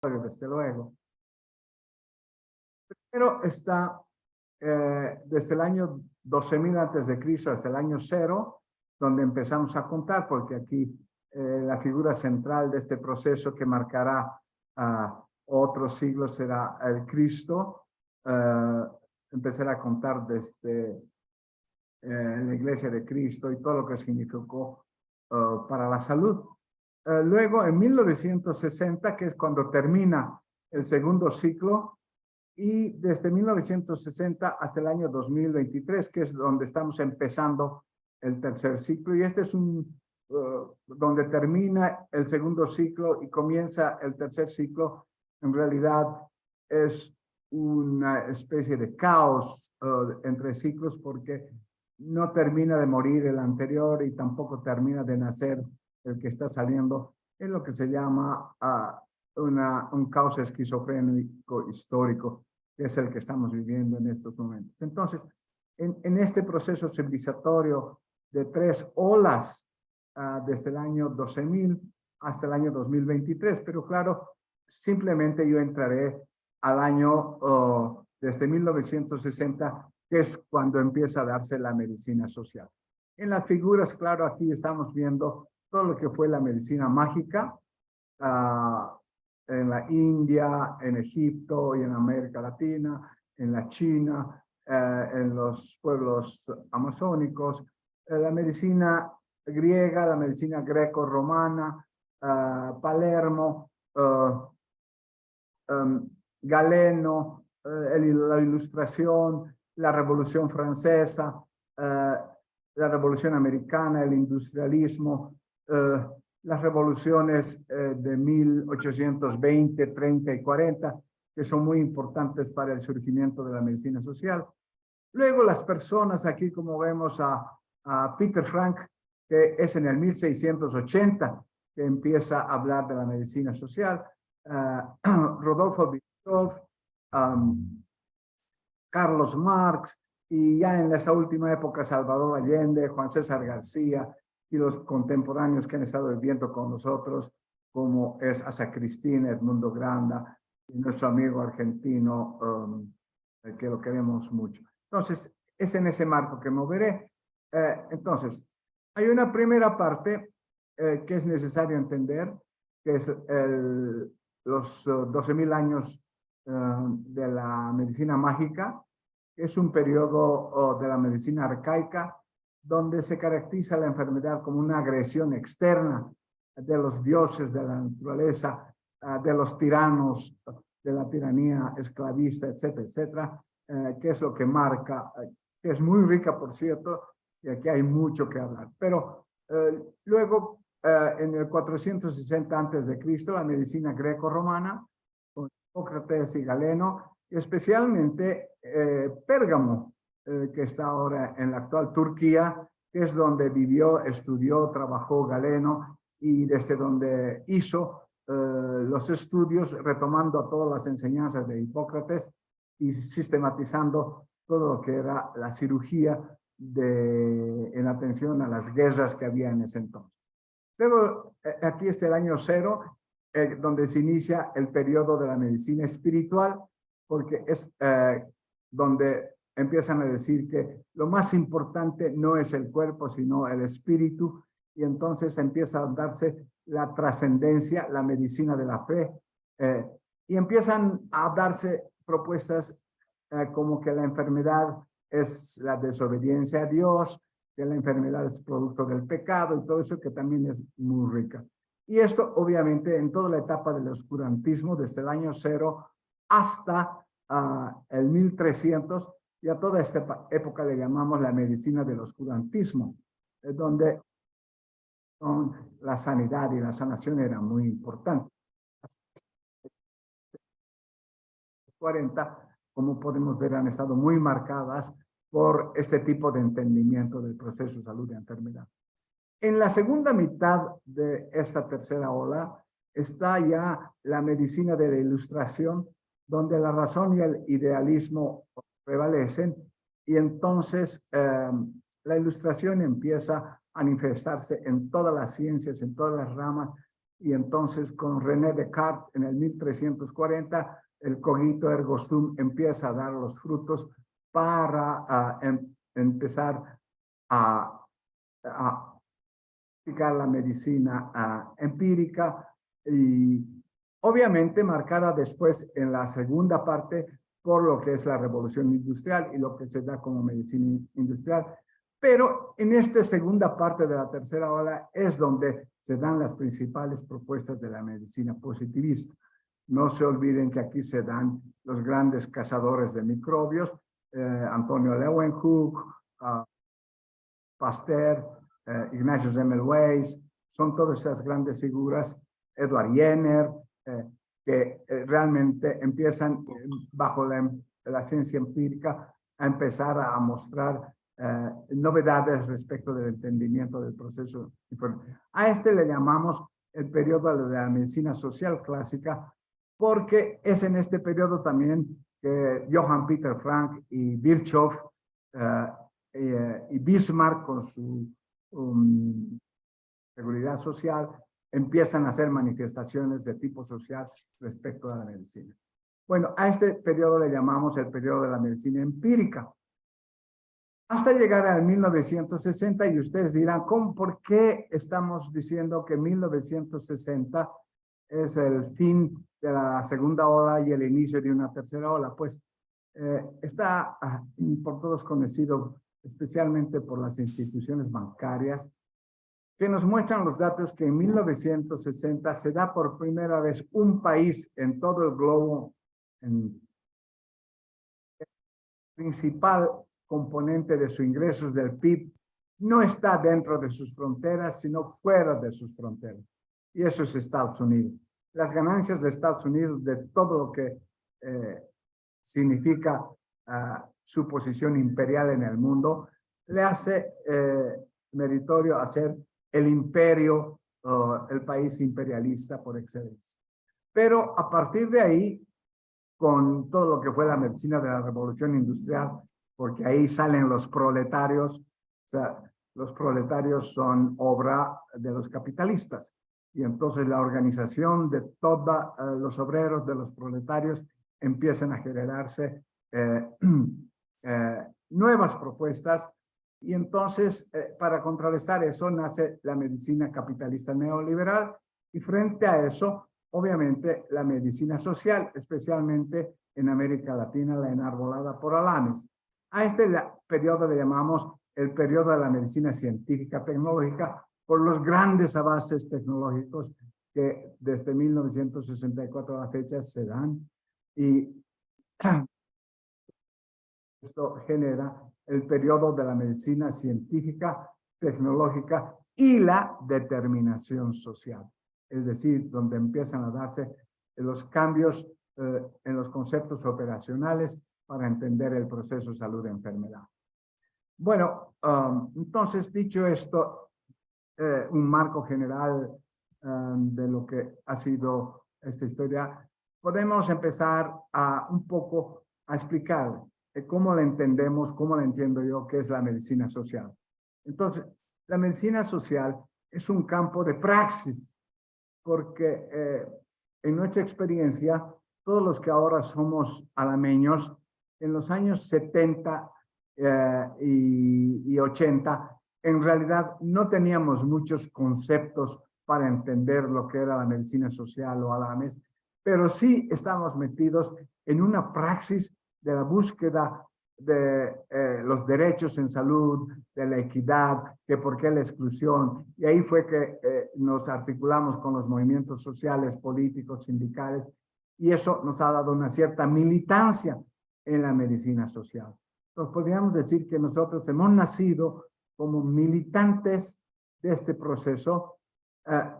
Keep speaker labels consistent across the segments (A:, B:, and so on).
A: desde luego. Pero está desde el año 12.000 antes de Cristo hasta el año 0, donde empezamos a contar, porque aquí la figura central de este proceso que marcará otros siglos será el Cristo. Empezar a contar desde la Iglesia de Cristo y todo lo que significó para la salud. Luego, en 1960, que es cuando termina el segundo ciclo, y desde 1960 hasta el año 2023, que es donde estamos empezando el tercer ciclo, y este es donde termina el segundo ciclo y comienza el tercer ciclo. En realidad es una especie de caos entre ciclos, porque no termina de morir el anterior y tampoco termina de nacer el que está saliendo. Es lo que se llama un caos esquizofrénico histórico, que es el que estamos viviendo en estos momentos. Entonces, en este proceso civilizatorio de 3 olas, desde el año 12.000 hasta el año 2023, pero claro, simplemente yo entraré al año desde 1960, que es cuando empieza a darse la medicina social. En las figuras, claro, aquí estamos viendo todo lo que fue la medicina mágica, en la India, en Egipto y en América Latina, en la China, en los pueblos amazónicos, la medicina griega, la medicina greco-romana, Palermo, Galeno, la Ilustración, la Revolución Francesa, la Revolución Americana, el industrialismo, las revoluciones de 1820, 30 y 40, que son muy importantes para el surgimiento de la medicina social. Luego las personas, aquí como vemos a Peter Frank, que es en el 1680 que empieza a hablar de la medicina social, Rodolfo Virchow, Carlos Marx, y ya en esta última época Salvador Allende, Juan César García y los contemporáneos que han estado viviendo con nosotros, como es Asa Cristina, Edmundo Granda y nuestro amigo argentino, que lo queremos mucho. Entonces, es en ese marco que moveré. Entonces, hay una primera parte que es necesario entender, que es los 12.000 años de la medicina mágica. Es un periodo de la medicina arcaica donde se caracteriza la enfermedad como una agresión externa de los dioses de la naturaleza, de los tiranos, de la tiranía esclavista, etcétera, etcétera, que es lo que marca, que es muy rica, por cierto, y aquí hay mucho que hablar. Pero luego, en el 460 antes de Cristo, la medicina greco-romana, con Hipócrates y Galeno, y especialmente Pérgamo, que está ahora en la actual Turquía, que es donde vivió, estudió, trabajó Galeno, y desde donde hizo los estudios, retomando todas las enseñanzas de Hipócrates y sistematizando todo lo que era la cirugía en atención a las guerras que había en ese entonces. Luego, aquí está el año 0, donde se inicia el periodo de la medicina espiritual, porque es donde empiezan a decir que lo más importante no es el cuerpo, sino el espíritu, y entonces empieza a darse la trascendencia, la medicina de la fe, y empiezan a darse propuestas como que la enfermedad es la desobediencia a Dios, que la enfermedad es producto del pecado y todo eso, que también es muy rica. Y esto obviamente en toda la etapa del oscurantismo, desde el año 0 hasta el 1300, y a toda esta época le llamamos la medicina del oscurantismo, donde la sanidad y la sanación eran muy importantes. 40, como podemos ver, han estado muy marcadas por este tipo de entendimiento del proceso de salud y enfermedad. En la segunda mitad de esta tercera ola está ya la medicina de la ilustración, donde la razón y el idealismo prevalecen, y entonces la ilustración empieza a manifestarse en todas las ciencias, en todas las ramas, y entonces con René Descartes en el 1340, el cogito ergo sum empieza a dar los frutos para empezar a aplicar la medicina empírica y obviamente marcada después en la segunda parte por lo que es la revolución industrial y lo que se da como medicina industrial. Pero en esta segunda parte de la tercera ola es donde se dan las principales propuestas de la medicina positivista. No se olviden que aquí se dan los grandes cazadores de microbios, Antonio Leeuwenhoek, Pasteur, Ignatius Semmelweis, son todas esas grandes figuras, Edward Jenner, que realmente empiezan bajo la ciencia empírica a empezar a mostrar novedades respecto del entendimiento del proceso. A este le llamamos el periodo de la medicina social clásica, porque es en este periodo también que Johann Peter Frank y Virchow y Bismarck con su seguridad social empiezan a hacer manifestaciones de tipo social respecto a la medicina. Bueno, a este periodo le llamamos el periodo de la medicina empírica. Hasta llegar al 1960 y ustedes dirán, ¿por qué estamos diciendo que 1960 es el fin de la segunda ola y el inicio de una tercera ola? Pues está por todos conocido, especialmente por las instituciones bancarias, que nos muestran los datos que en 1960 se da por primera vez un país en todo el globo, en el principal componente de sus ingresos del PIB, no está dentro de sus fronteras, sino fuera de sus fronteras. Y eso es Estados Unidos. Las ganancias de Estados Unidos de todo lo que significa su posición imperial en el mundo, le hace meritorio hacer el imperio, el país imperialista por excelencia. Pero a partir de ahí, con todo lo que fue la medicina de la revolución industrial, porque ahí salen los proletarios, o sea, los proletarios son obra de los capitalistas, y entonces la organización de todos los obreros, de los proletarios, empiezan a generarse nuevas propuestas, y entonces para contrarrestar eso nace la medicina capitalista neoliberal, y frente a eso, obviamente, la medicina social, especialmente en América Latina, la enarbolada por Alames. A este periodo le llamamos el periodo de la medicina científica tecnológica por los grandes avances tecnológicos que desde 1964 a la fecha se dan, y esto genera el periodo de la medicina científica, tecnológica y la determinación social. Es decir, donde empiezan a darse los cambios en los conceptos operacionales para entender el proceso salud-enfermedad. Bueno, entonces, dicho esto, un marco general de lo que ha sido esta historia, podemos empezar un poco a explicar cómo la entendemos, cómo la entiendo yo, qué es la medicina social. Entonces, la medicina social es un campo de praxis, porque en nuestra experiencia, todos los que ahora somos alameños, en los años 70 y 80, en realidad no teníamos muchos conceptos para entender lo que era la medicina social o Alames, pero sí estamos metidos en una praxis de la búsqueda de los derechos en salud, de la equidad, que por qué la exclusión. Y ahí fue que nos articulamos con los movimientos sociales, políticos, sindicales, y eso nos ha dado una cierta militancia en la medicina social. Entonces, podríamos decir que nosotros hemos nacido como militantes de este proceso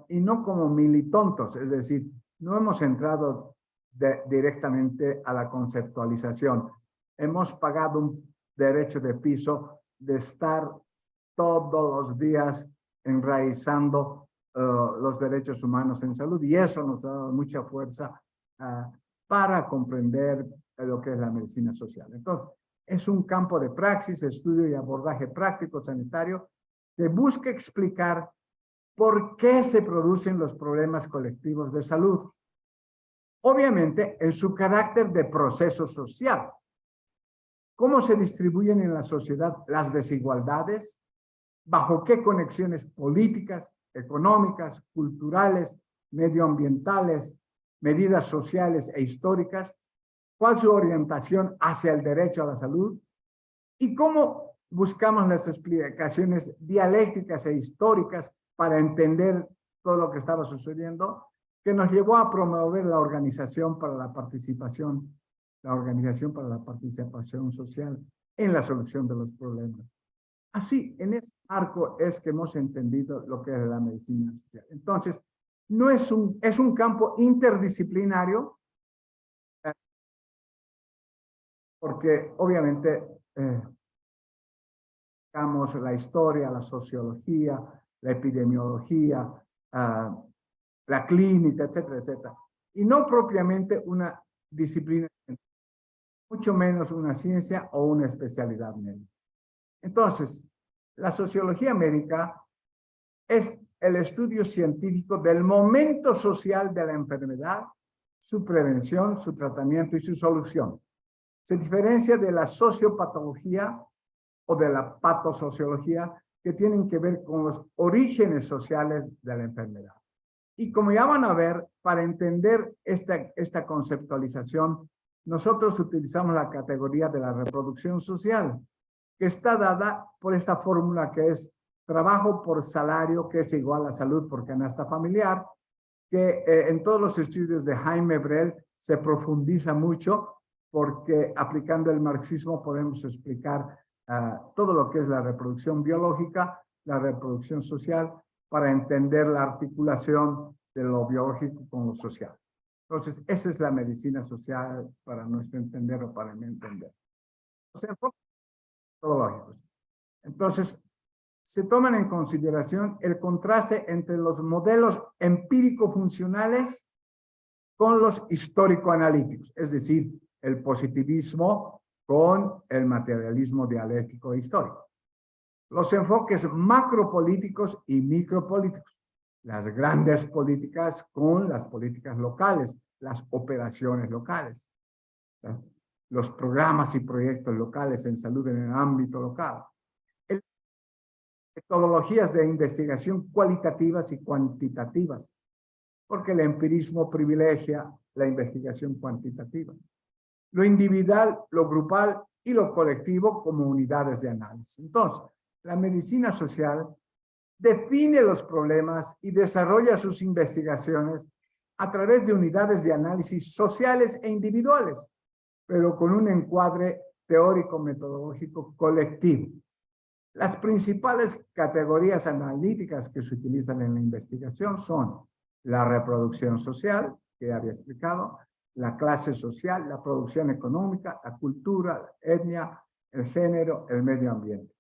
A: y no como militontos, es decir, no hemos entrado directamente a la conceptualización. Hemos pagado un derecho de piso de estar todos los días enraizando los derechos humanos en salud, y eso nos ha dado mucha fuerza para comprender lo que es la medicina social. Entonces, es un campo de praxis, estudio y abordaje práctico sanitario que busca explicar ¿por qué se producen los problemas colectivos de salud? Obviamente, en su carácter de proceso social. ¿Cómo se distribuyen en la sociedad las desigualdades? ¿Bajo qué conexiones políticas, económicas, culturales, medioambientales, medidas sociales e históricas? ¿Cuál su orientación hacia el derecho a la salud? ¿Y cómo buscamos las explicaciones dialécticas e históricas para entender todo lo que estaba sucediendo, que nos llevó a promover la Organización para la Participación Social en la solución de los problemas? Así, en ese marco es que hemos entendido lo que es la medicina social. Entonces, no es un campo interdisciplinario, porque obviamente la historia, la sociología, la epidemiología, la clínica, etcétera, etcétera. Y no propiamente una disciplina, mucho menos una ciencia o una especialidad médica. Entonces, la sociología médica es el estudio científico del momento social de la enfermedad, su prevención, su tratamiento y su solución. Se diferencia de la sociopatología o de la patosociología, que tienen que ver con los orígenes sociales de la enfermedad. Y como ya van a ver, para entender esta conceptualización, nosotros utilizamos la categoría de la reproducción social, que está dada por esta fórmula que es trabajo por salario, que es igual a salud por canasta familiar, que en todos los estudios de Jaime Brel se profundiza mucho, porque aplicando el marxismo podemos explicar todo lo que es la reproducción biológica, la reproducción social, para entender la articulación de lo biológico con lo social. Entonces, esa es la medicina social para nuestro entender o para mi entender. Los enfoques metodológicos. Entonces, se toman en consideración el contraste entre los modelos empírico-funcionales con los histórico-analíticos, es decir, el positivismo con el materialismo dialéctico e histórico. Los enfoques macropolíticos y micropolíticos, las grandes políticas con las políticas locales, las operaciones locales, los programas y proyectos locales en salud en el ámbito local. Metodologías de investigación cualitativas y cuantitativas, porque el empirismo privilegia la investigación cuantitativa. Lo individual, lo grupal y lo colectivo como unidades de análisis. Entonces, la medicina social define los problemas y desarrolla sus investigaciones a través de unidades de análisis sociales e individuales, pero con un encuadre teórico-metodológico colectivo. Las principales categorías analíticas que se utilizan en la investigación son la reproducción social, que había explicado, la clase social, la producción económica, la cultura, la etnia, el género, el medio ambiente.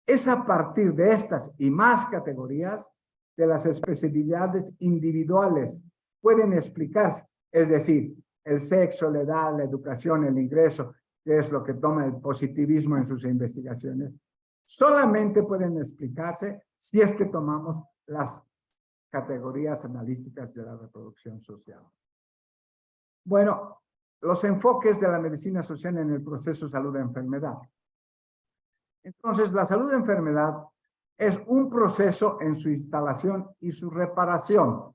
A: Es a partir de estas y más categorías que las especificidades individuales pueden explicarse, es decir, el sexo, la edad, la educación, el ingreso, que es lo que toma el positivismo en sus investigaciones, solamente pueden explicarse si es que tomamos las categorías analíticas de la reproducción social. Bueno, los enfoques de la medicina social en el proceso salud-enfermedad. Entonces, la salud-enfermedad es un proceso en su instalación y su reparación.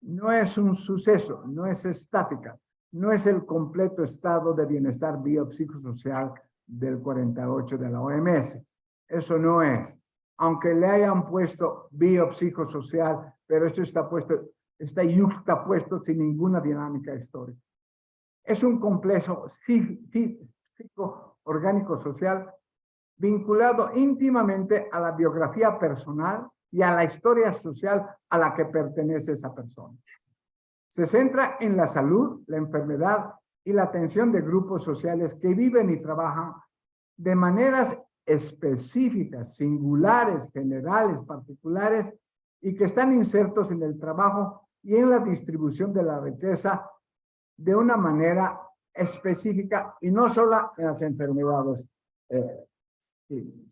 A: No es un suceso, no es estática, no es el completo estado de bienestar biopsicosocial del 48 de la OMS. Eso no es. Aunque le hayan puesto biopsicosocial, pero esto está yuxtapuesto sin ninguna dinámica histórica. Es un complejo orgánico social vinculado íntimamente a la biografía personal y a la historia social a la que pertenece esa persona. Se centra en la salud, la enfermedad y la atención de grupos sociales que viven y trabajan de maneras específicas, singulares, generales, particulares, y que están insertos en el trabajo y en la distribución de la riqueza de una manera específica y no solo en las enfermedades. Sí.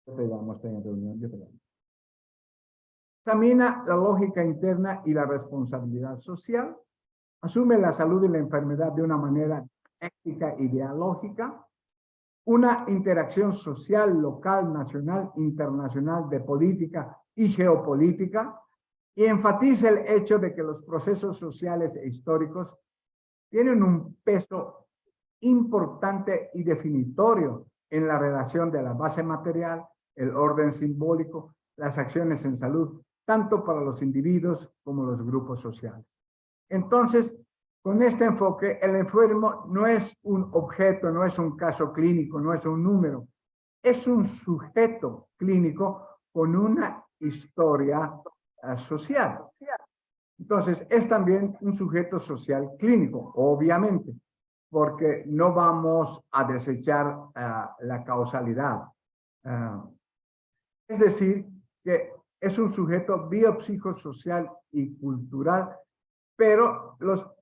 A: Yo te llamo, estoy en reunión, yo te llamo. Examina la lógica interna y la responsabilidad social. Asume la salud y la enfermedad de una manera ética y dialógica. Una interacción social, local, nacional, internacional, de política y geopolítica. Y enfatiza el hecho de que los procesos sociales e históricos tienen un peso importante y definitorio en la relación de la base material, el orden simbólico, las acciones en salud, tanto para los individuos como los grupos sociales. Entonces, con este enfoque, el enfermo no es un objeto, no es un caso clínico, no es un número, es un sujeto clínico con una historia social. Entonces, es también un sujeto social clínico, obviamente, porque no vamos a desechar la causalidad. Es decir, que es un sujeto biopsicosocial y cultural, pero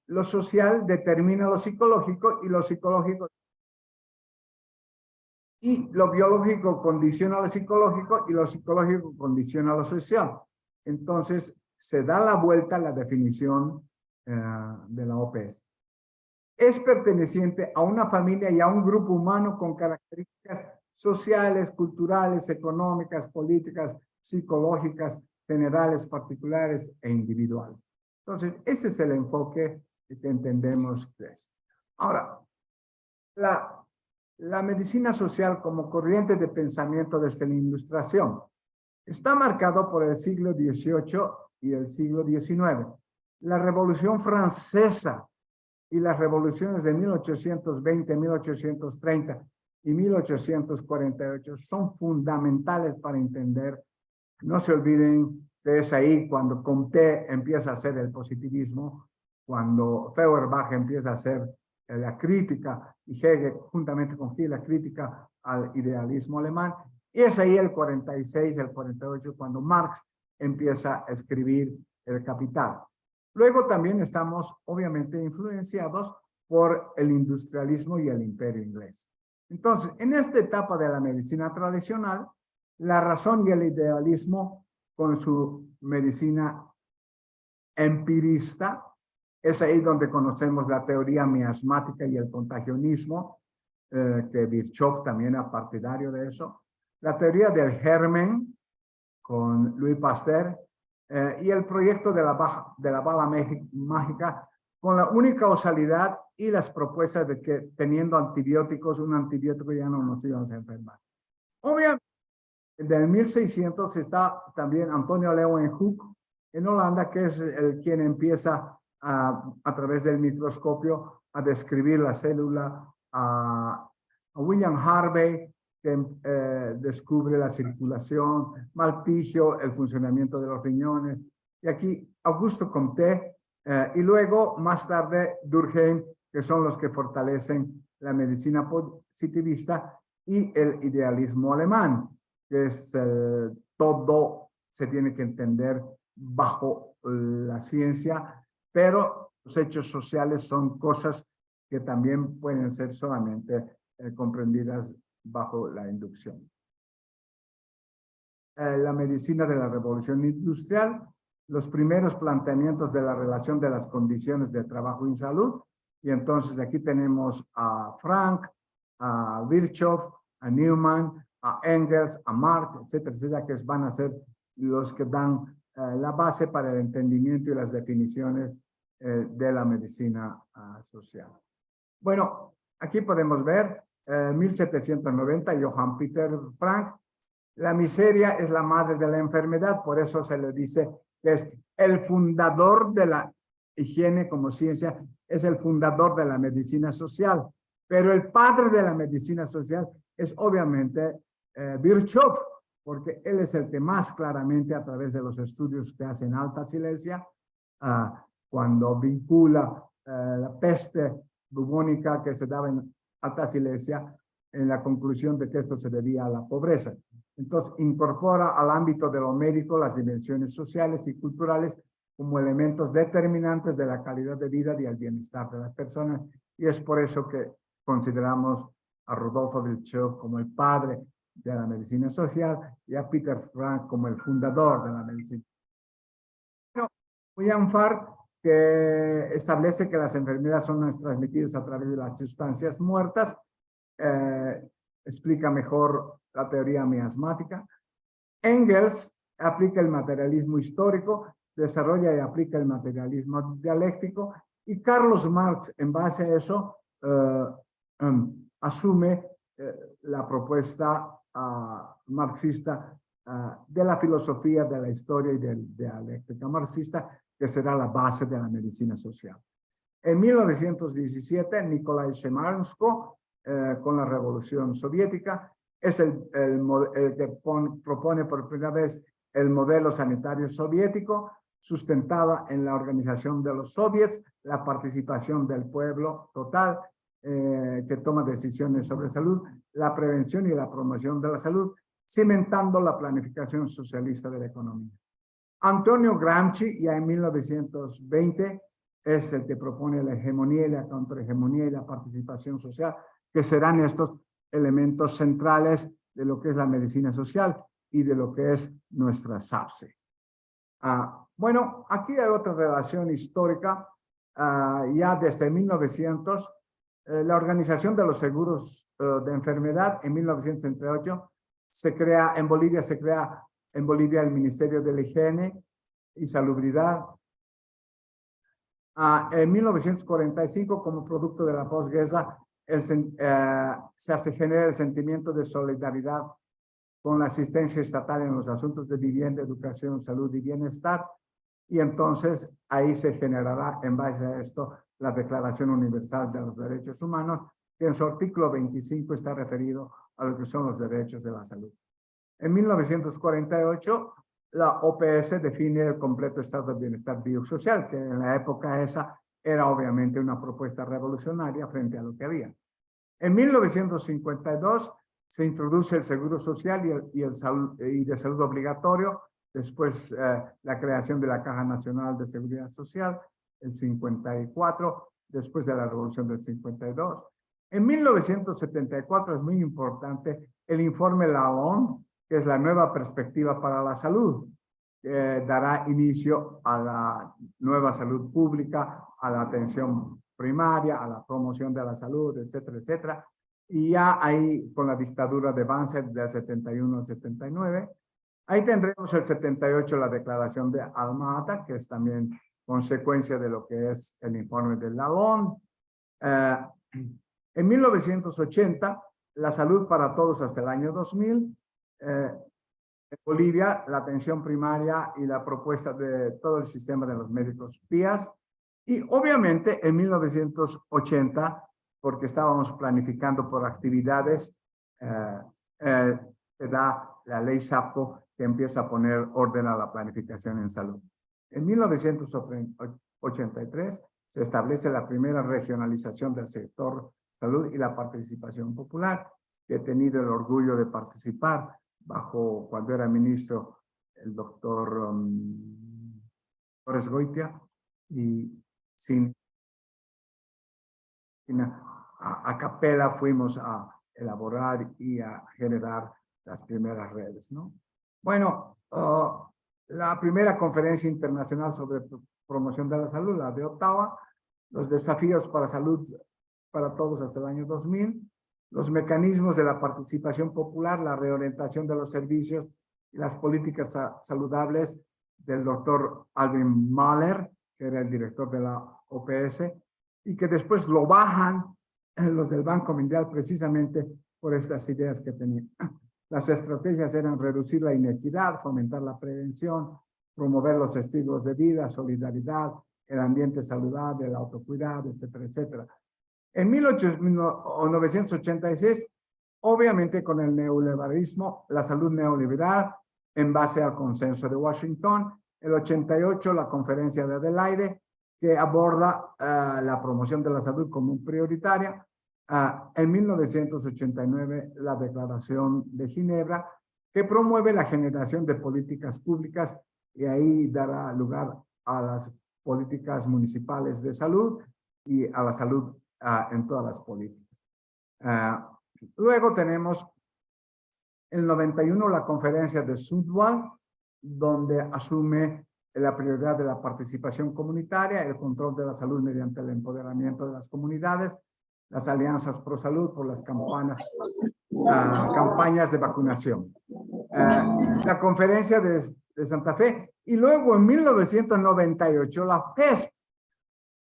A: lo social determina lo psicológico y lo psicológico y lo biológico condiciona lo psicológico y lo psicológico condiciona lo social. Entonces, se da la vuelta a la definición de la OPS. Es perteneciente a una familia y a un grupo humano con características sociales, culturales, económicas, políticas, psicológicas, generales, particulares e individuales. Entonces, ese es el enfoque que entendemos que es. Ahora, la medicina social como corriente de pensamiento desde la Ilustración está marcado por el siglo XVIII y el siglo XIX. La Revolución Francesa y las revoluciones de 1820, 1830 y 1848 son fundamentales para entender. No se olviden que es ahí cuando Comte empieza a hacer el positivismo, cuando Feuerbach empieza a hacer la crítica y Hegel, juntamente con Hegel, la crítica al idealismo alemán. Y es ahí el 46, el 48, cuando Marx empieza a escribir El Capital. Luego también estamos obviamente influenciados por el industrialismo y el imperio inglés. Entonces, en esta etapa de la medicina tradicional, la razón y el idealismo con su medicina empirista, es ahí donde conocemos la teoría miasmática y el contagionismo, que Virchow también era partidario de eso. La teoría del germen con Louis Pasteur, y el proyecto de la bala mágica con la única causalidad y las propuestas de que teniendo antibióticos, un antibiótico ya no nos íbamos a enfermar. Obviamente, en el 1600 está también Antonio Leeuwenhoek en Holanda, que es quien empieza a través del microscopio a describir la célula, a William Harvey, que descubre la circulación, Malpigio, el funcionamiento de los riñones, y aquí Augusto Comte, y luego más tarde Durkheim, que son los que fortalecen la medicina positivista y el idealismo alemán, que es todo se tiene que entender bajo la ciencia, pero los hechos sociales son cosas que también pueden ser solamente comprendidas bajo la inducción. La medicina de la revolución industrial, los primeros planteamientos de la relación de las condiciones de trabajo y salud, y entonces aquí tenemos a Frank, a Virchow, a Newman, a Engels, a Marx, etcétera, etcétera, que van a ser los que dan la base para el entendimiento y las definiciones de la medicina social. Bueno, aquí podemos ver 1790, Johann Peter Frank, la miseria es la madre de la enfermedad, por eso se le dice que es el fundador de la higiene como ciencia, es el fundador de la medicina social, pero el padre de la medicina social es obviamente Virchow, porque él es el que más claramente a través de los estudios que hace en Alta Silesia, cuando vincula la peste bubónica que se daba en Alta Silesia, en la conclusión de que esto se debía a la pobreza. Entonces, incorpora al ámbito de lo médico las dimensiones sociales y culturales como elementos determinantes de la calidad de vida y el bienestar de las personas. Y es por eso que consideramos a Rodolfo Virchow como el padre de la medicina social y a Peter Frank como el fundador de la medicina. Bueno, William Farr, que establece que las enfermedades son transmitidas a través de las sustancias muertas, explica mejor la teoría miasmática. Engels aplica el materialismo histórico, desarrolla y aplica el materialismo dialéctico, y Carlos Marx, en base a eso, asume la propuesta marxista de la filosofía, de la historia y de la dialéctica marxista, que será la base de la medicina social. En 1917, Nikolai Shemarnsko, con la Revolución Soviética, es el que propone por primera vez el modelo sanitario soviético, sustentada en la organización de los soviets, la participación del pueblo total, que toma decisiones sobre salud, la prevención y la promoción de la salud, cimentando la planificación socialista de la economía. Antonio Gramsci, ya en 1920, es el que propone la hegemonía y la contrahegemonía y la participación social, que serán estos elementos centrales de lo que es la medicina social y de lo que es nuestra SAPSE. Bueno, aquí hay otra relación histórica. Ya desde 1900, la Organización de los Seguros de Enfermedad, en 1938, se crea en Bolivia el Ministerio de la Higiene y Salubridad. En 1945, como producto de la posguerra, se genera el sentimiento de solidaridad con la asistencia estatal en los asuntos de vivienda, educación, salud y bienestar. Y entonces ahí se generará, en base a esto, la Declaración Universal de los Derechos Humanos, que en su artículo 25 está referido a lo que son los derechos de la salud. En 1948, la OPS define el completo estado de bienestar biosocial, que en la época esa era obviamente una propuesta revolucionaria frente a lo que había. En 1952 se introduce el seguro social y de salud obligatorio, después la creación de la Caja Nacional de Seguridad Social, el 54, después de la Revolución del 52. En 1974 es muy importante el informe Lalonde, que es la nueva perspectiva para la salud, que dará inicio a la nueva salud pública, a la atención primaria, a la promoción de la salud, etcétera, etcétera. Y ya ahí, con la dictadura de Banzer del 71 al 79, ahí tendremos el 78 la declaración de Alma-Ata, que es también consecuencia de lo que es el informe de Lalonde. En 1980, la salud para todos hasta el año 2000, en Bolivia, la atención primaria y la propuesta de todo el sistema de los médicos PIAS. Y obviamente en 1980, porque estábamos planificando por actividades, se da la ley SAPO, que empieza a poner orden a la planificación en salud. En 1983 se establece la primera regionalización del sector salud y la participación popular, que he tenido el orgullo de participar bajo, cuando era ministro, el doctor Torres Goitia, y sin a capela fuimos a elaborar y a generar las primeras redes, ¿no? Bueno, la primera conferencia internacional sobre promoción de la salud, la de Ottawa, los desafíos para salud para todos hasta el año 2000, los mecanismos de la participación popular, la reorientación de los servicios y las políticas saludables del doctor Alvin Mahler, que era el director de la OPS, y que después lo bajan los del Banco Mundial precisamente por estas ideas que tenían. Las estrategias eran reducir la inequidad, fomentar la prevención, promover los estilos de vida, solidaridad, el ambiente saludable, el autocuidado, etcétera, etcétera. En 1986, obviamente con el neoliberalismo, la salud neoliberal, en base al consenso de Washington, el 88, la conferencia de Adelaide, que aborda la promoción de la salud como prioritaria. En 1989, la Declaración de Ginebra, que promueve la generación de políticas públicas y ahí dará lugar a las políticas municipales de salud y a la salud en todas las políticas. Luego tenemos el 91 la conferencia de Sudwal, donde asume la prioridad de la participación comunitaria, el control de la salud mediante el empoderamiento de las comunidades, las alianzas pro salud por las campañas de vacunación. La conferencia de Santa Fe, y luego en 1998 la FESP,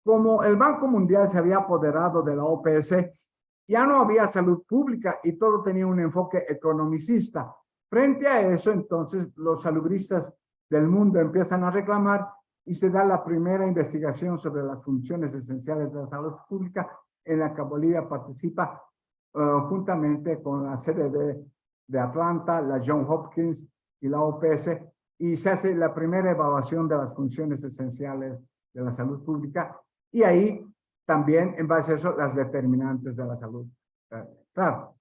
A: como el Banco Mundial se había apoderado de la OPS, ya no había salud pública y todo tenía un enfoque economicista. Frente a eso, entonces, los salubristas del mundo empiezan a reclamar y se da la primera investigación sobre las funciones esenciales de la salud pública, en la que Bolivia participa juntamente con la sede de Atlanta, la Johns Hopkins y la OPS, y se hace la primera evaluación de las funciones esenciales de la salud pública, y ahí también, en base a eso, las determinantes de la salud. Claro,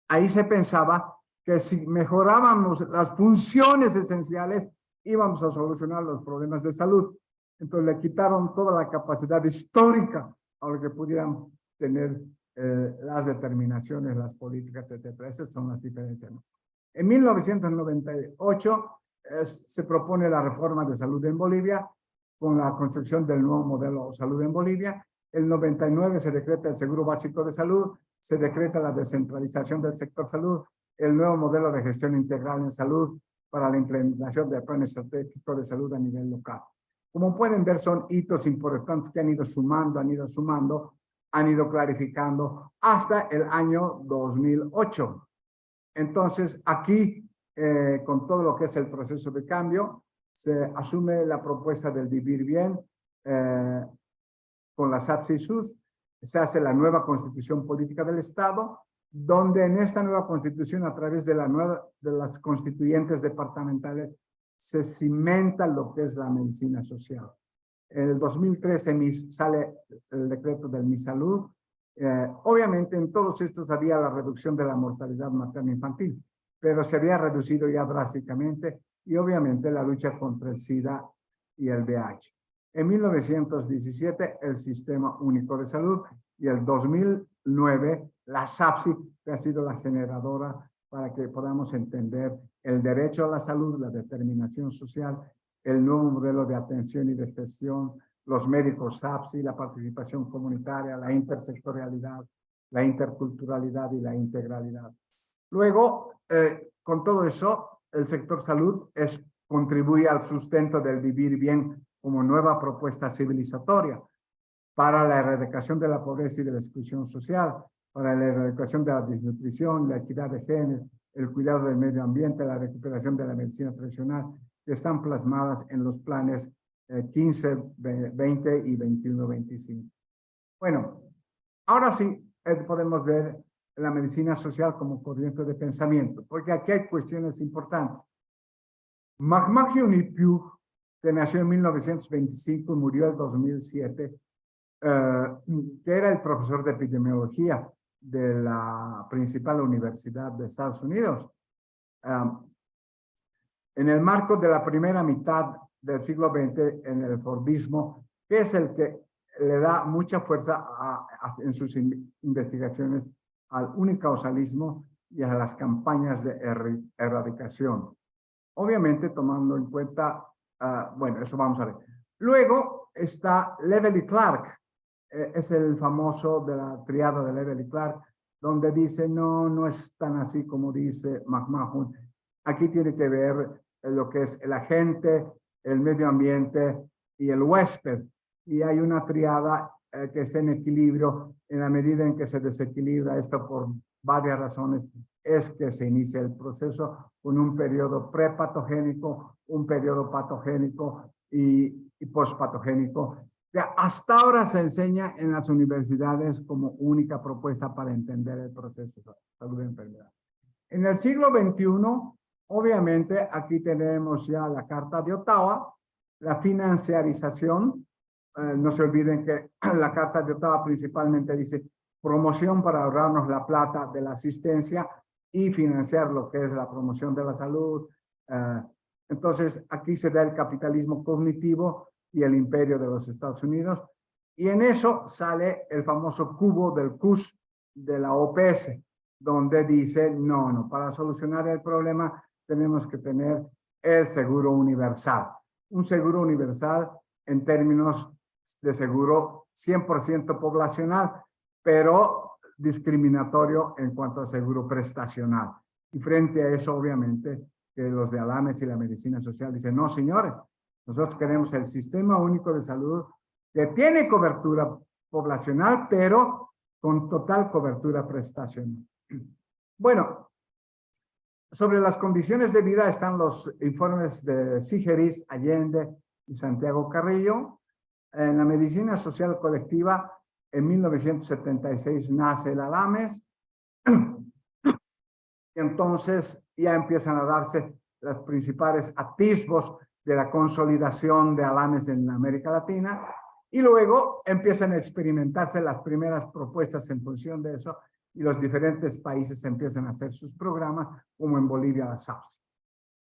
A: ahí se pensaba que si mejorábamos las funciones esenciales, íbamos a solucionar los problemas de salud. Entonces le quitaron toda la capacidad histórica a lo que pudieran tener las determinaciones, las políticas, etcétera. Esas son las diferencias, ¿no? En 1998 se propone la reforma de salud en Bolivia con la construcción del nuevo modelo de salud en Bolivia. El 99 se decreta el Seguro Básico de Salud, se decreta la descentralización del sector salud, el nuevo modelo de gestión integral en salud para la implementación del plan estratégico de salud a nivel local. Como pueden ver, son hitos importantes que han ido sumando, han ido clarificando hasta el año 2008. Entonces, aquí, con todo lo que es el proceso de cambio, se asume la propuesta del vivir bien con la SAPSI y SUS, se hace la nueva constitución política del Estado, donde en esta nueva constitución, a través de las constituyentes departamentales, se cimenta lo que es la medicina social. En el 2013 sale el decreto del Mi Salud. Obviamente en todos estos había la reducción de la mortalidad materno-infantil, pero se había reducido ya drásticamente, y obviamente la lucha contra el SIDA y el VIH. En 1917 el Sistema Único de Salud, y el 2009 la SAPSI, que ha sido la generadora para que podamos entender el derecho a la salud, la determinación social, el nuevo modelo de atención y de gestión, los médicos SAPSI, la participación comunitaria, la intersectorialidad, la interculturalidad y la integralidad. Luego, con todo eso, el sector salud contribuye al sustento del vivir bien como nueva propuesta civilizatoria para la erradicación de la pobreza y de la exclusión social, para la erradicación de la desnutrición, la equidad de género, el cuidado del medio ambiente, la recuperación de la medicina tradicional, que están plasmadas en los planes 15, 20 y 21-25. Bueno, ahora sí podemos ver la medicina social como corriente de pensamiento, porque aquí hay cuestiones importantes. Magma Hyun, que nació en 1925 y murió en 2007, que era el profesor de epidemiología de la principal universidad de Estados Unidos. En el marco de la primera mitad del siglo XX, en el Fordismo, que es el que le da mucha fuerza en sus investigaciones al unicausalismo y a las campañas de erradicación. Obviamente tomando en cuenta, bueno, eso vamos a ver. Luego está Level y Clark, es el famoso de la triada de Level y Clark, donde dice, no es tan así como dice McMahon. Aquí tiene que ver lo que es el agente, el medio ambiente y el huésped. Y hay una triada que está en equilibrio. En la medida en que se desequilibra esto por varias razones, es que se inicia el proceso con un periodo prepatogénico, un periodo patogénico y pospatogénico, que hasta ahora se enseña en las universidades como única propuesta para entender el proceso de salud y enfermedad. En el siglo XXI, obviamente, aquí tenemos ya la Carta de Ottawa, la financiarización. No se olviden que la Carta de Ottawa principalmente dice promoción para ahorrarnos la plata de la asistencia y financiar lo que es la promoción de la salud. Entonces, aquí se da el capitalismo cognitivo y el imperio de los Estados Unidos. Y en eso sale el famoso cubo del CUS de la OPS, donde dice, no, para solucionar el problema tenemos que tener el seguro universal. Un seguro universal en términos de seguro 100% poblacional, pero discriminatorio en cuanto a seguro prestacional. Y frente a eso, obviamente, que los de Alames y la medicina social dicen, no, señores, nosotros queremos el sistema único de salud que tiene cobertura poblacional, pero con total cobertura prestacional. Bueno, sobre las condiciones de vida están los informes de Sigeris, Allende y Santiago Carrillo. En la medicina social colectiva, en 1976 nace el Alames. Y entonces ya empiezan a darse los principales atisbos de la consolidación de Alames en América Latina. Y luego empiezan a experimentarse las primeras propuestas en función de eso y los diferentes países empiezan a hacer sus programas, como en Bolivia la SAPS.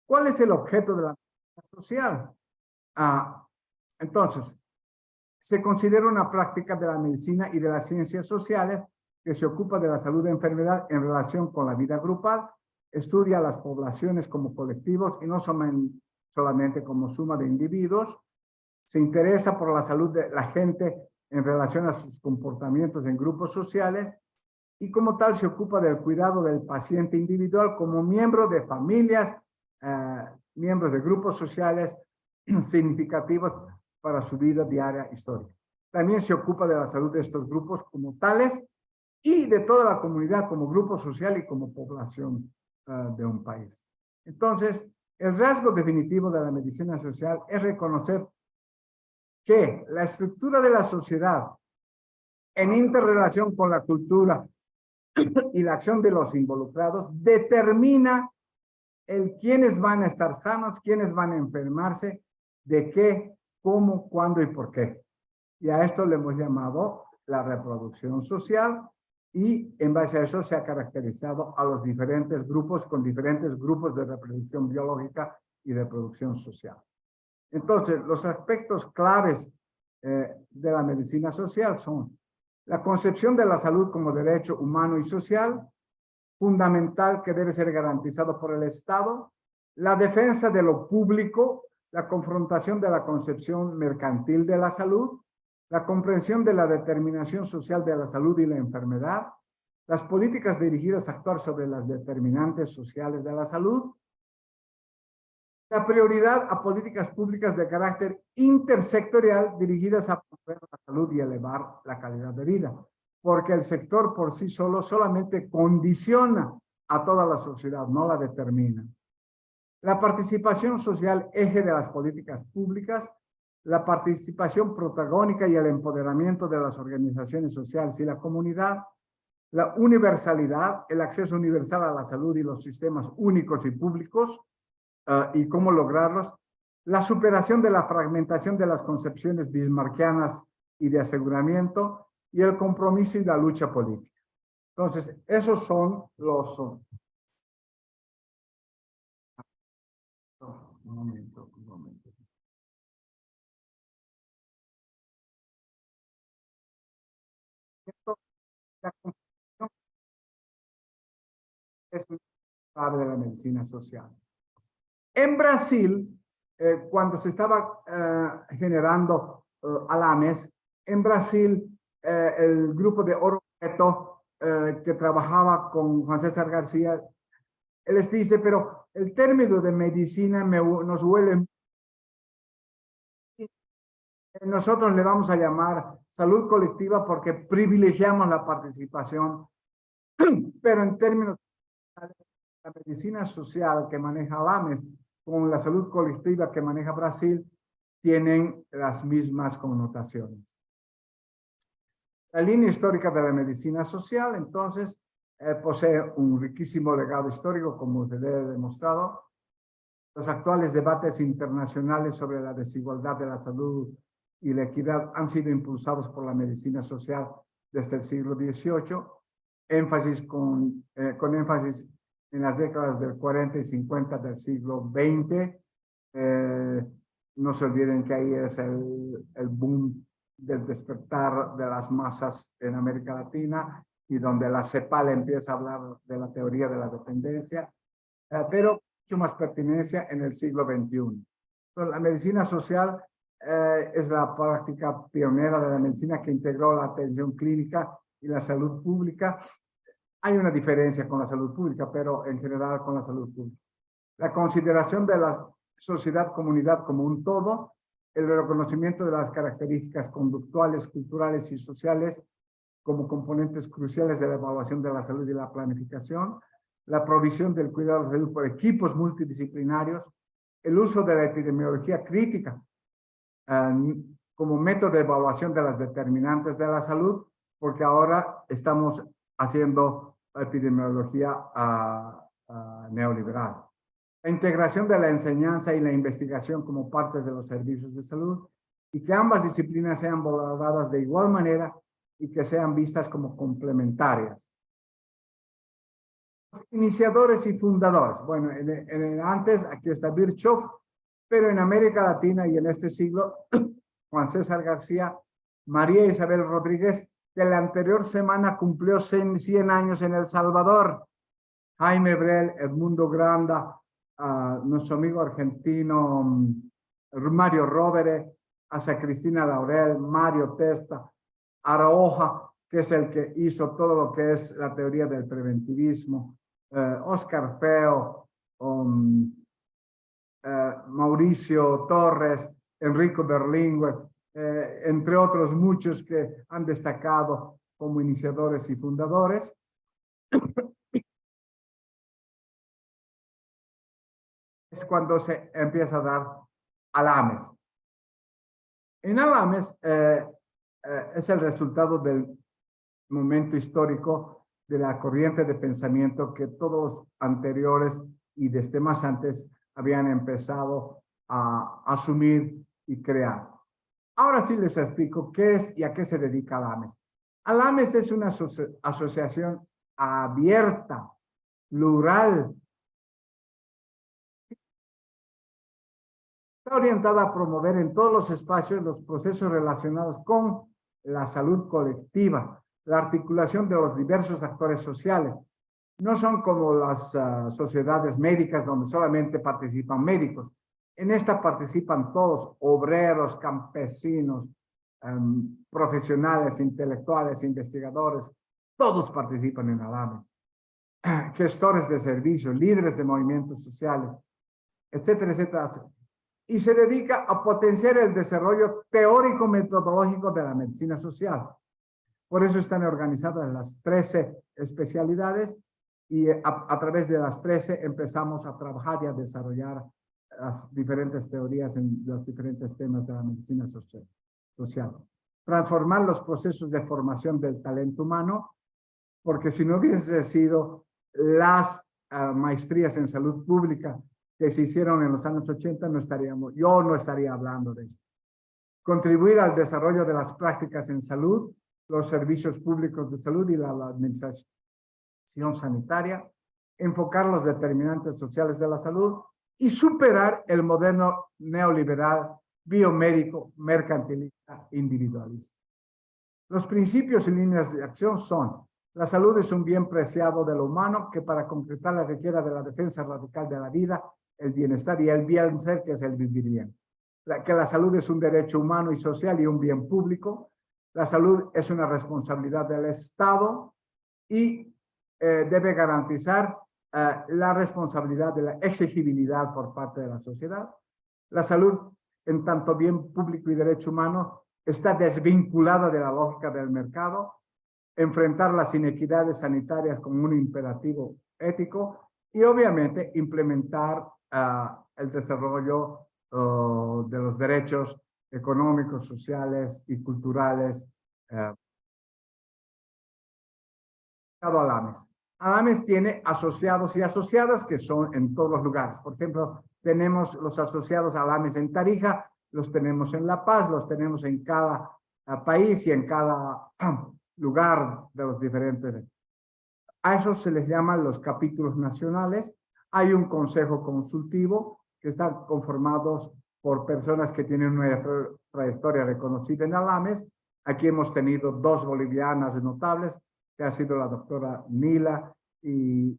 A: ¿Cuál es el objeto de la medicina social? Entonces, se considera una práctica de la medicina y de las ciencias sociales que se ocupa de la salud de enfermedad en relación con la vida grupal, estudia a las poblaciones como colectivos y no solamente como suma de individuos, se interesa por la salud de la gente en relación a sus comportamientos en grupos sociales y como tal se ocupa del cuidado del paciente individual como miembro de familias, miembros de grupos sociales significativos para su vida diaria histórica. También se ocupa de la salud de estos grupos como tales y de toda la comunidad como grupo social y como población de un país. Entonces, el rasgo definitivo de la medicina social es reconocer que la estructura de la sociedad en interrelación con la cultura y la acción de los involucrados determina el quiénes van a estar sanos, quiénes van a enfermarse, de qué, cómo, cuándo y por qué. Y a esto le hemos llamado la reproducción social y en base a eso se ha caracterizado a los diferentes grupos con diferentes grupos de reproducción biológica y reproducción social. Entonces, los aspectos claves de la medicina social son la concepción de la salud como derecho humano y social, fundamental que debe ser garantizado por el Estado, la defensa de lo público, la confrontación de la concepción mercantil de la salud, la comprensión de la determinación social de la salud y la enfermedad, las políticas dirigidas a actuar sobre las determinantes sociales de la salud, la prioridad a políticas públicas de carácter intersectorial dirigidas a promover la salud y elevar la calidad de vida, porque el sector por sí solo solamente condiciona a toda la sociedad, no la determina. La participación social, eje de las políticas públicas, la participación protagónica y el empoderamiento de las organizaciones sociales y la comunidad, la universalidad, el acceso universal a la salud y los sistemas únicos y públicos, y cómo lograrlos, la superación de la fragmentación de las concepciones bismarckianas y de aseguramiento, y el compromiso y la lucha política. Entonces, esos son los... Un momento. La concepción es una clave de la medicina social. En Brasil, cuando se estaba generando Alames, en Brasil, el grupo de Oro Preto, que trabajaba con Juan César García, él les dice, pero el término de medicina nos huele. Nosotros le vamos a llamar salud colectiva porque privilegiamos la participación, pero en términos de la medicina social que maneja Alames con la salud colectiva que maneja Brasil tienen las mismas connotaciones. La línea histórica de la medicina social, entonces, posee un riquísimo legado histórico, como se le he demostrado. Los actuales debates internacionales sobre la desigualdad de la salud y la equidad han sido impulsados por la medicina social desde el siglo XVIII, con énfasis en las décadas del 40 y 50 del siglo XX. No se olviden que ahí es el boom del despertar de las masas en América Latina y donde la CEPAL empieza a hablar de la teoría de la dependencia, pero mucho más pertinencia en el siglo XXI. Entonces, la medicina social es la práctica pionera de la medicina que integró la atención clínica y la salud pública. Hay una diferencia con la salud pública, pero en general con la salud pública. La consideración de la sociedad-comunidad como un todo, el reconocimiento de las características conductuales, culturales y sociales como componentes cruciales de la evaluación de la salud y la planificación, la provisión del cuidado de la salud por equipos multidisciplinarios, el uso de la epidemiología crítica como método de evaluación de las determinantes de la salud, porque ahora estamos haciendo epidemiología neoliberal. La integración de la enseñanza y la investigación como parte de los servicios de salud y que ambas disciplinas sean valoradas de igual manera y que sean vistas como complementarias. Los iniciadores y fundadores. Bueno, antes aquí está Virchow, pero en América Latina y en este siglo, Juan César García, María Isabel Rodríguez, que la anterior semana cumplió 100 años en El Salvador, Jaime Brel, Edmundo Granda, nuestro amigo argentino Mario Rovere, hasta Cristina Laurel, Mario Testa, Araoja, que es el que hizo todo lo que es la teoría del preventivismo, Oscar Feo, Mauricio Torres, Enrico Berlinguer, entre otros muchos que han destacado como iniciadores y fundadores. Es cuando se empieza a dar Alames. En Alames es el resultado del momento histórico de la corriente de pensamiento que todos los anteriores y desde más antes habían empezado a asumir y crear. Ahora sí les explico qué es y a qué se dedica Alames. Alames es una asociación abierta, plural. Está orientada a promover en todos los espacios los procesos relacionados con la salud colectiva, la articulación de los diversos actores sociales. No son como las sociedades médicas donde solamente participan médicos. En esta participan todos, obreros, campesinos, profesionales, intelectuales, investigadores, todos participan en Alames. Gestores de servicios, líderes de movimientos sociales, etcétera, etcétera. Y se dedica a potenciar el desarrollo teórico-metodológico de la medicina social. Por eso están organizadas las 13 especialidades y a través de las 13 empezamos a trabajar y a desarrollar las diferentes teorías en los diferentes temas de la medicina social. Transformar los procesos de formación del talento humano, porque si no hubiese sido las maestrías en salud pública que se hicieron en los años 80, yo no estaría hablando de eso. Contribuir al desarrollo de las prácticas en salud, los servicios públicos de salud y la administración sanitaria, enfocar los determinantes sociales de la salud y superar el modelo neoliberal, biomédico, mercantilista, individualista. Los principios y líneas de acción son: la salud es un bien preciado de lo humano que para concretarla requiere de la defensa radical de la vida, el bienestar y el bien ser, que es el vivir bien. Que la salud es un derecho humano y social y un bien público. La salud es una responsabilidad del Estado y debe garantizar la responsabilidad de la exigibilidad por parte de la sociedad. La salud, en tanto bien público y derecho humano, está desvinculada de la lógica del mercado. Enfrentar las inequidades sanitarias como un imperativo ético y obviamente implementar el desarrollo de los derechos económicos, sociales y culturales. Alames. Alames tiene asociados y asociadas que son en todos los lugares. Por ejemplo, tenemos los asociados a Alames en Tarija, los tenemos en La Paz, los tenemos en cada país y en cada lugar de los diferentes. A esos se les llaman los capítulos nacionales. Hay un consejo consultivo que están conformados por personas que tienen una trayectoria reconocida en Alames. Aquí hemos tenido 2 bolivianas notables, que ha sido la doctora Nila y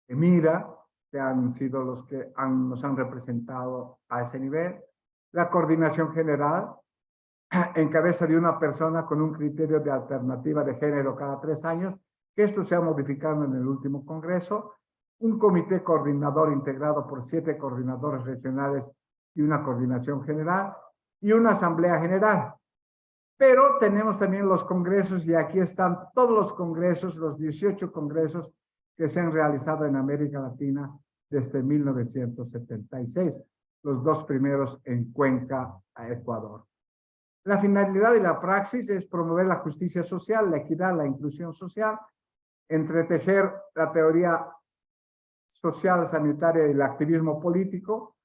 A: Emira, que han sido los que nos han representado a ese nivel. La coordinación general, en cabeza de una persona con un criterio de alternativa de género cada 3 años, que esto se ha modificado en el último congreso. Un comité coordinador integrado por 7 coordinadores regionales y una coordinación general, y una asamblea general. Pero tenemos también los congresos, y aquí están todos los congresos, los 18 congresos que se han realizado en América Latina desde 1976, los 2 primeros en Cuenca, Ecuador. La finalidad de la praxis es promover la justicia social, la equidad, la inclusión social, entretejer la teoría social, sanitaria y el activismo político,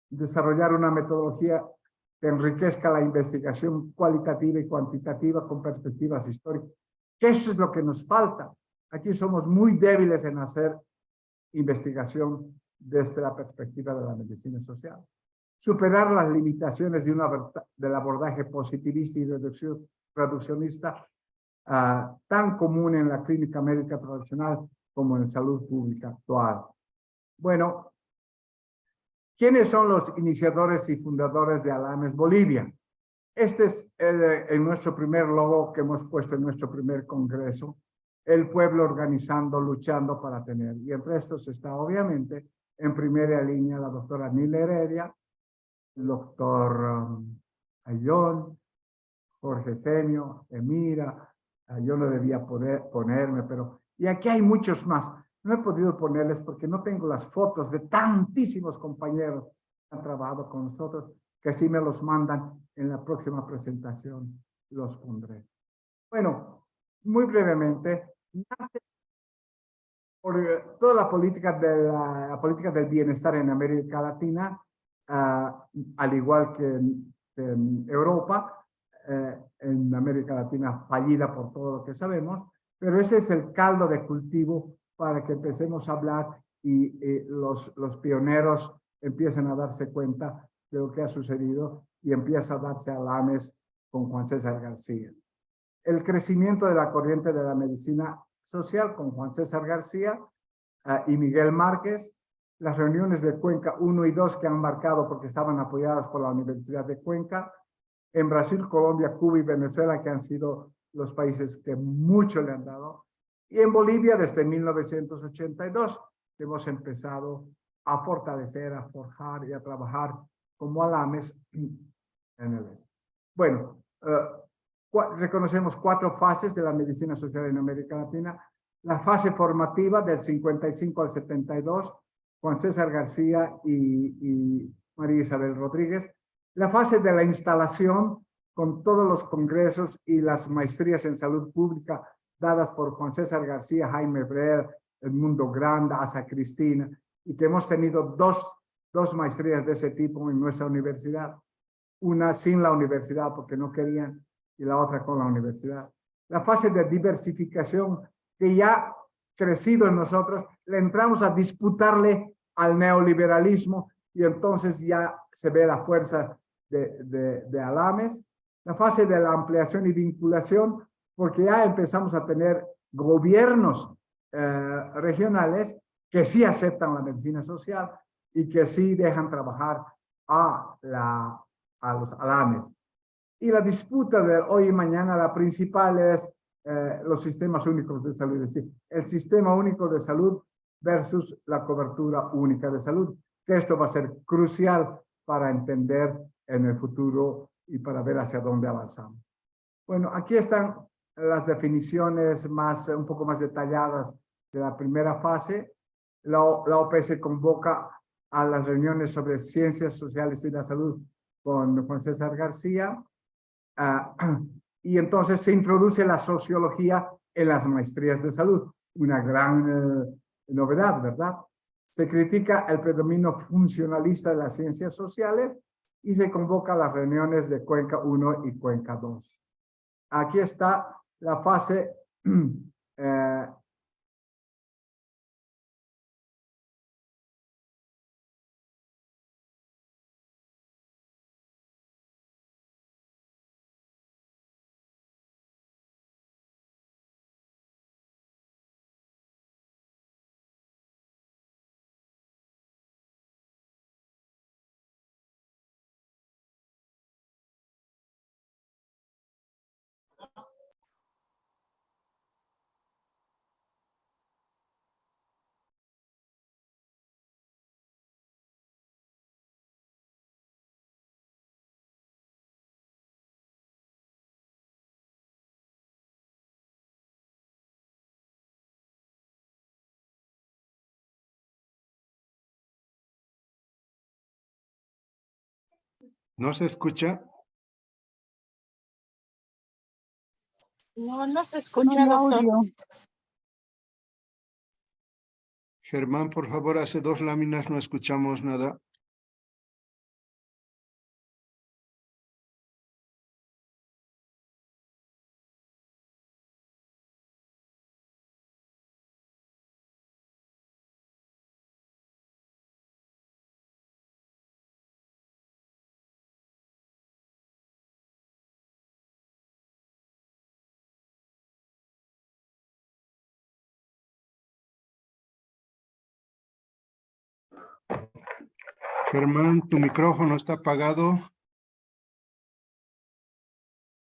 A: desarrollar una metodología que enriquezca la investigación cualitativa y cuantitativa con perspectivas históricas. Que eso es lo que nos falta. Aquí somos muy débiles en hacer investigación desde la perspectiva de la medicina social. Superar las limitaciones del abordaje positivista y reduccionista tan común en la clínica médica tradicional como en salud pública actual. Bueno, ¿quiénes son los iniciadores y fundadores de Alames Bolivia? Este es en nuestro primer logo que hemos puesto en nuestro primer congreso, el pueblo organizando, luchando para tener. Y entre estos está obviamente en primera línea la doctora Nila Heredia, el doctor Ayón, Jorge Genio, Emira, yo no debía poder ponerme, pero... Y aquí hay muchos más. No he podido ponerles porque no tengo las fotos de tantísimos compañeros que han trabajado con nosotros, que si me los mandan en la próxima presentación, los pondré. Bueno, muy brevemente, nace por toda la política, la política del bienestar en América Latina, al igual que en Europa, en América Latina fallida por todo lo que sabemos, pero ese es el caldo de cultivo para que empecemos a hablar y los pioneros empiecen a darse cuenta de lo que ha sucedido y empieza a darse alames con Juan César García. El crecimiento de la corriente de la medicina social con Juan César García y Miguel Márquez, las reuniones de Cuenca 1 y 2 que han marcado porque estaban apoyadas por la Universidad de Cuenca, en Brasil, Colombia, Cuba y Venezuela, que han sido los países que mucho le han dado, y en Bolivia desde 1982, que hemos empezado a fortalecer, a forjar y a trabajar como alames en el este. Bueno, reconocemos 4 fases de la medicina social en América Latina. La fase formativa del 55 al 72, Juan César García y María Isabel Rodríguez. La fase de la instalación con todos los congresos y las maestrías en salud pública dadas por Juan César García, Jaime Brer, Edmundo Granda, Asa Cristina, y que hemos tenido dos maestrías de ese tipo en nuestra universidad. Una sin la universidad porque no querían y la otra con la universidad. La fase de diversificación que ya crecido en nosotros, le entramos a disputarle al neoliberalismo y entonces ya se ve la fuerza de Alames. La fase de la ampliación y vinculación, porque ya empezamos a tener gobiernos regionales que sí aceptan la medicina social y que sí dejan trabajar a los Alames. Y la disputa de hoy y mañana, la principal es los sistemas únicos de salud, es decir, el sistema único de salud versus la cobertura única de salud, que esto va a ser crucial para entender en el futuro y para ver hacia dónde avanzamos. Bueno, aquí están las definiciones un poco más detalladas de la primera fase. La OPS convoca a las reuniones sobre ciencias sociales y la salud con Juan César García. Y entonces se introduce la sociología en las maestrías de salud, una gran novedad, ¿verdad? Se critica el predominio funcionalista de las ciencias sociales y se convoca a las reuniones de Cuenca 1 y Cuenca 2. Aquí está la fase
B: ¿No se escucha?
C: No, no se escucha, doctor.
B: Germán, por favor, hace 2 láminas, no escuchamos nada. Germán, tu micrófono está apagado.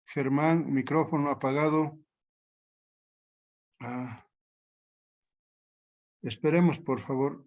B: Germán, micrófono apagado. Esperemos, por favor.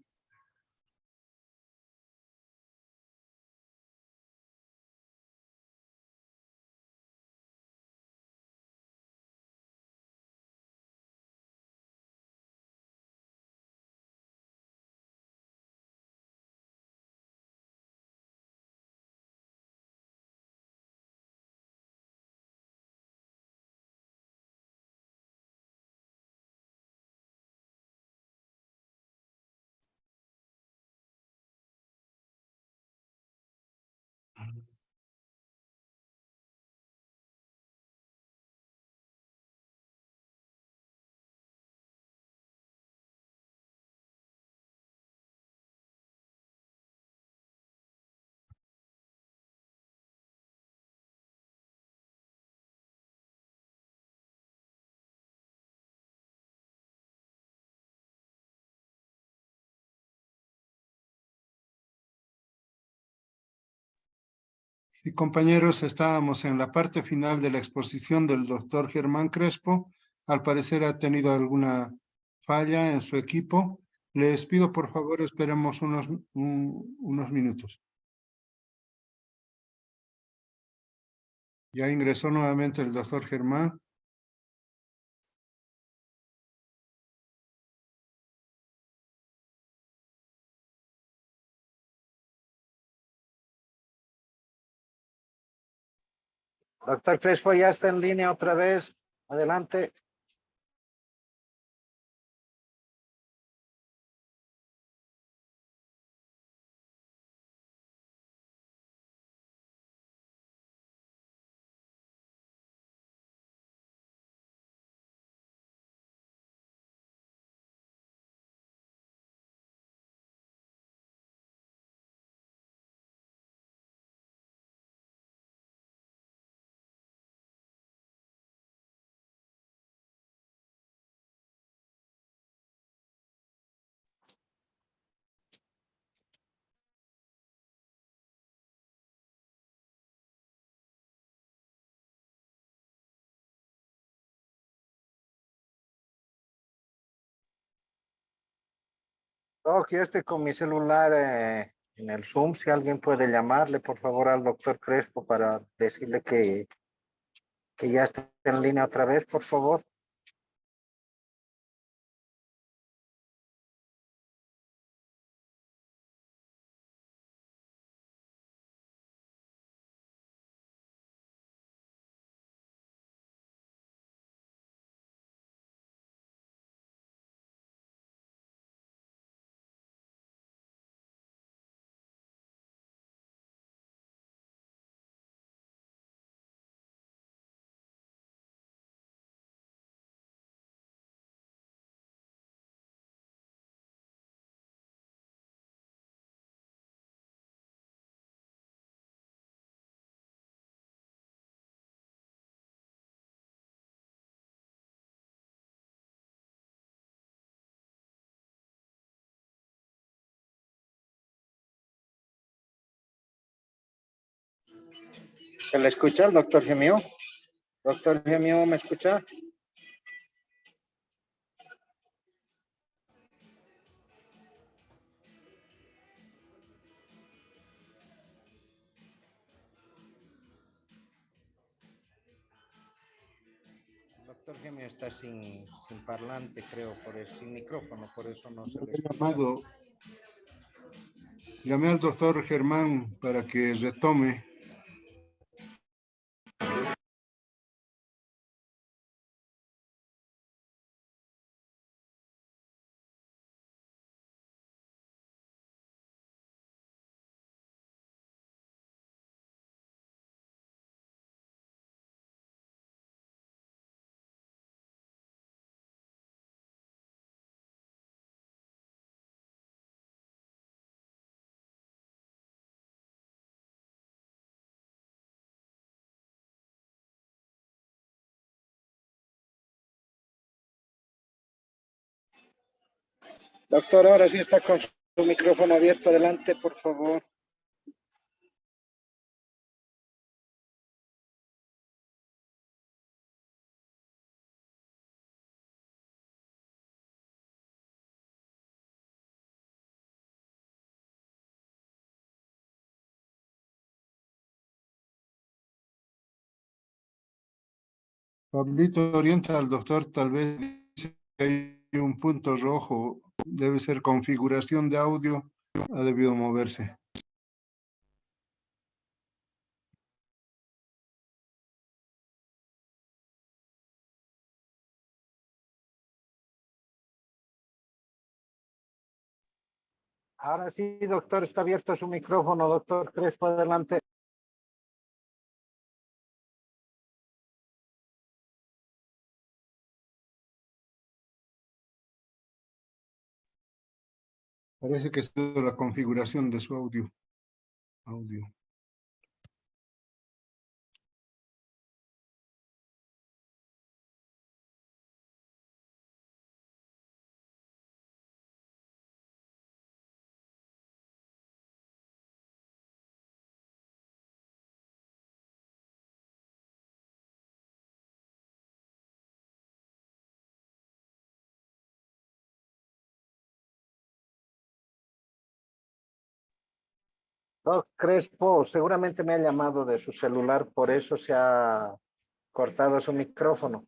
B: Sí, compañeros, estábamos en la parte final de la exposición del doctor Germán Crespo. Al parecer ha tenido alguna falla en su equipo. Les pido, por favor, esperemos unos minutos. Ya ingresó nuevamente el doctor Germán.
D: Doctor Crespo ya está en línea otra vez. Adelante. Doc, yo estoy con mi celular en el Zoom. Si alguien puede llamarle, por favor, al doctor Crespo para decirle que ya está en línea otra vez, por favor. ¿Se le escucha al doctor Gemio? Doctor Gemio, ¿me escucha? Doctor Gemio está sin parlante, creo, sin micrófono, por eso no se le escucha.
B: Llamé al doctor Germán para que retome.
C: Doctor, ahora sí está con su micrófono abierto. Adelante, por favor.
B: Pablito orienta al doctor, tal vez dice que hay un punto rojo, debe ser configuración de audio, ha debido moverse.
D: Ahora sí, doctor, está abierto su micrófono, doctor Crespo, adelante.
B: Parece que ha sido la configuración de su audio.
D: Doc Crespo, seguramente me ha llamado de su celular, por eso se ha cortado su micrófono.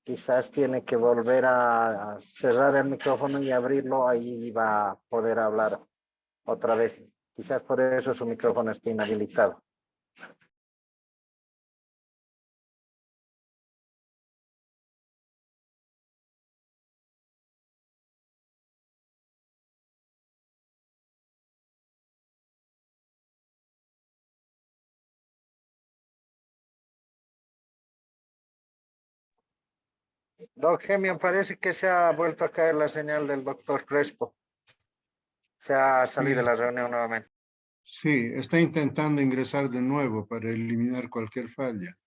D: Quizás tiene que volver a cerrar el micrófono y abrirlo, ahí va a poder hablar otra vez. Quizás por eso su micrófono está inhabilitado. Doc Gemio, parece que se ha vuelto a caer la señal del doctor Crespo. Se ha salido de
B: Sí,
D: la reunión nuevamente.
B: sí, está intentando ingresar de nuevo para eliminar cualquier falla.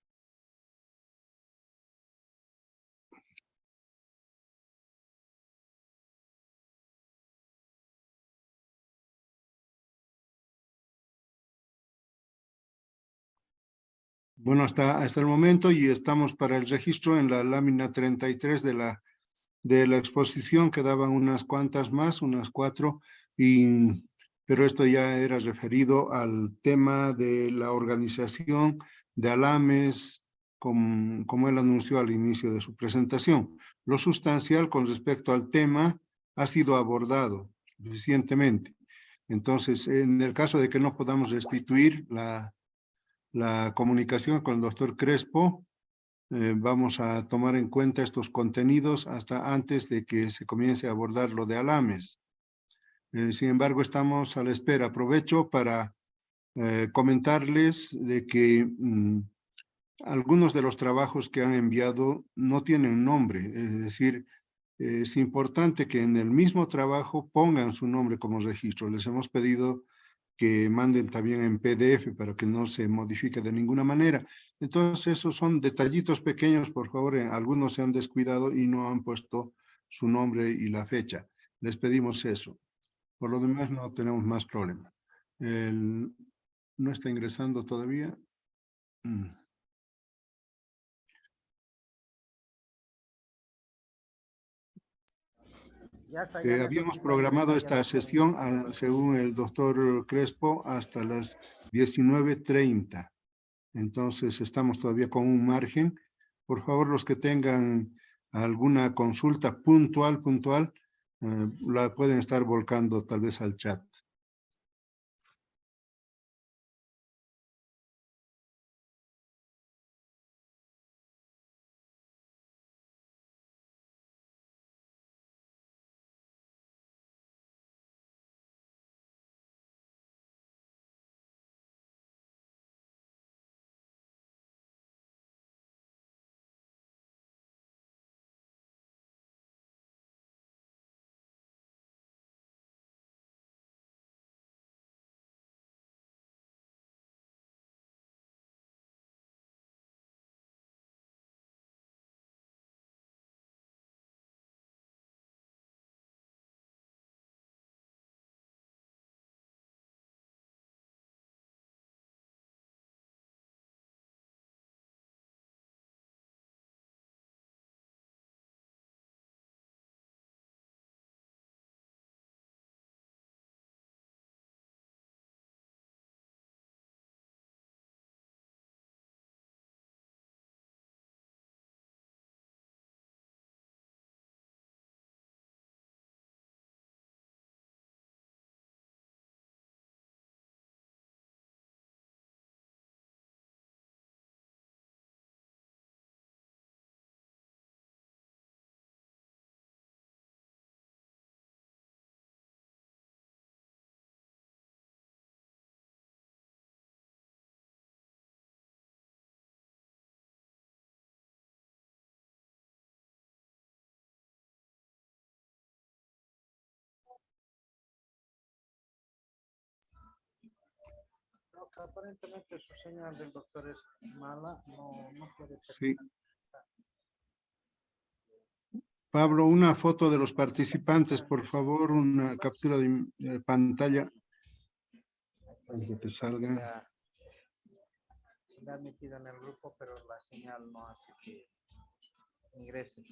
B: Bueno, hasta el momento y estamos para el registro en la lámina 33 de la exposición. Quedaban unas cuantas más, unas 4, pero esto ya era referido al tema de la organización de Alames, como él anunció al inicio de su presentación. Lo sustancial con respecto al tema ha sido abordado suficientemente. Entonces, en el caso de que no podamos restituir la comunicación con el doctor Crespo, vamos a tomar en cuenta estos contenidos hasta antes de que se comience a abordar lo de Alames. Sin embargo, estamos a la espera. Aprovecho para comentarles de que algunos de los trabajos que han enviado no tienen nombre, es decir, es importante que en el mismo trabajo pongan su nombre como registro. Les hemos pedido que manden también en PDF para que no se modifique de ninguna manera. Entonces, esos son detallitos pequeños, por favor, algunos se han descuidado y no han puesto su nombre y la fecha. Les pedimos eso. Por lo demás, no tenemos más problema. ¿No está ingresando todavía?
C: Ya está, ya me
B: Habíamos
C: solicita
B: programado
C: ingresar, ya
B: esta
C: no
B: sesión, según el doctor Crespo, hasta las 19:30. Entonces, estamos todavía con un margen. Por favor, los que tengan alguna consulta puntual, la pueden estar volcando tal vez al chat.
D: Aparentemente su señal del doctor es mala, no puede
B: Sí.
D: terminar.
B: Pablo, una foto de los participantes, por favor, una captura de pantalla. Para que te salga.
D: Se le ha admitido en el grupo, pero la señal no hace que ingrese.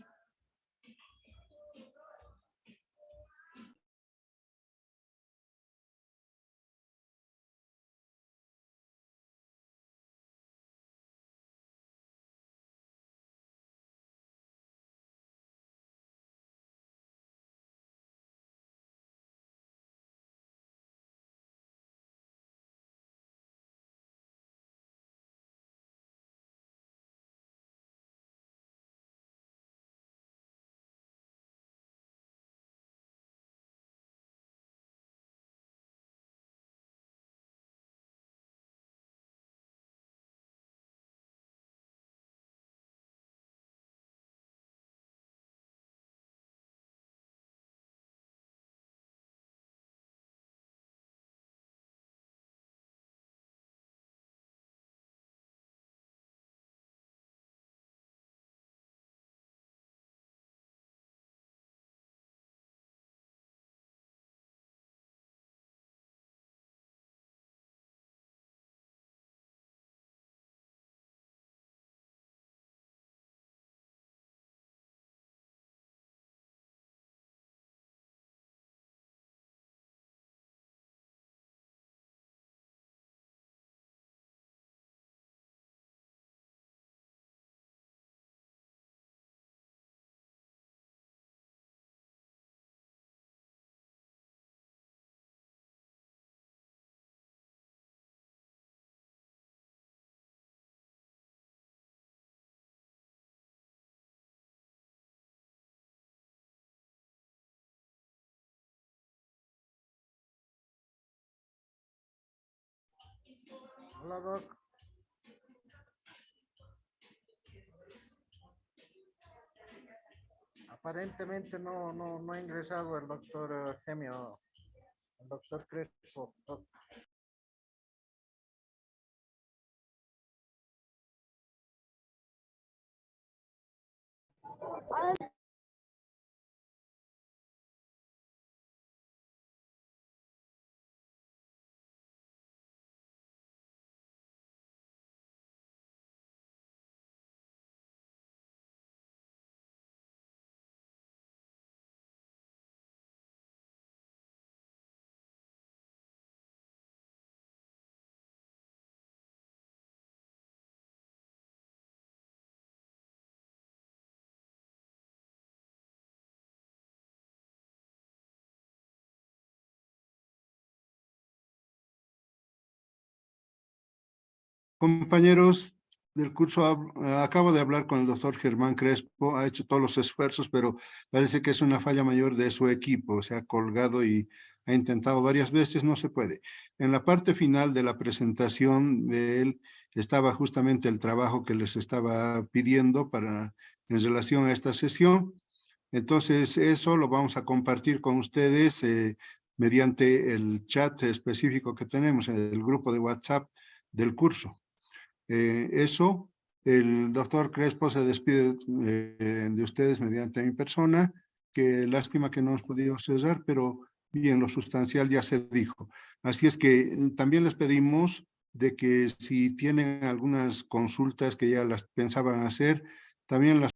D: Hola, Doc. Aparentemente no ha ingresado el doctor Gemio, el doctor Crespo. Doc.
B: Compañeros del curso, acabo de hablar con el doctor Germán Crespo, ha hecho todos los esfuerzos, pero parece que es una falla mayor de su equipo, se ha colgado y ha intentado varias veces, no se puede. En la parte final de la presentación de él estaba justamente el trabajo que les estaba pidiendo en relación a esta sesión. Entonces, eso lo vamos a compartir con ustedes mediante el chat específico que tenemos en el grupo de WhatsApp del curso. Eso, el doctor Crespo se despide de ustedes mediante mi persona, que lástima que no hemos podido cerrar, pero bien, lo sustancial ya se dijo. Así es que también les pedimos de que si tienen algunas consultas que ya las pensaban hacer, también las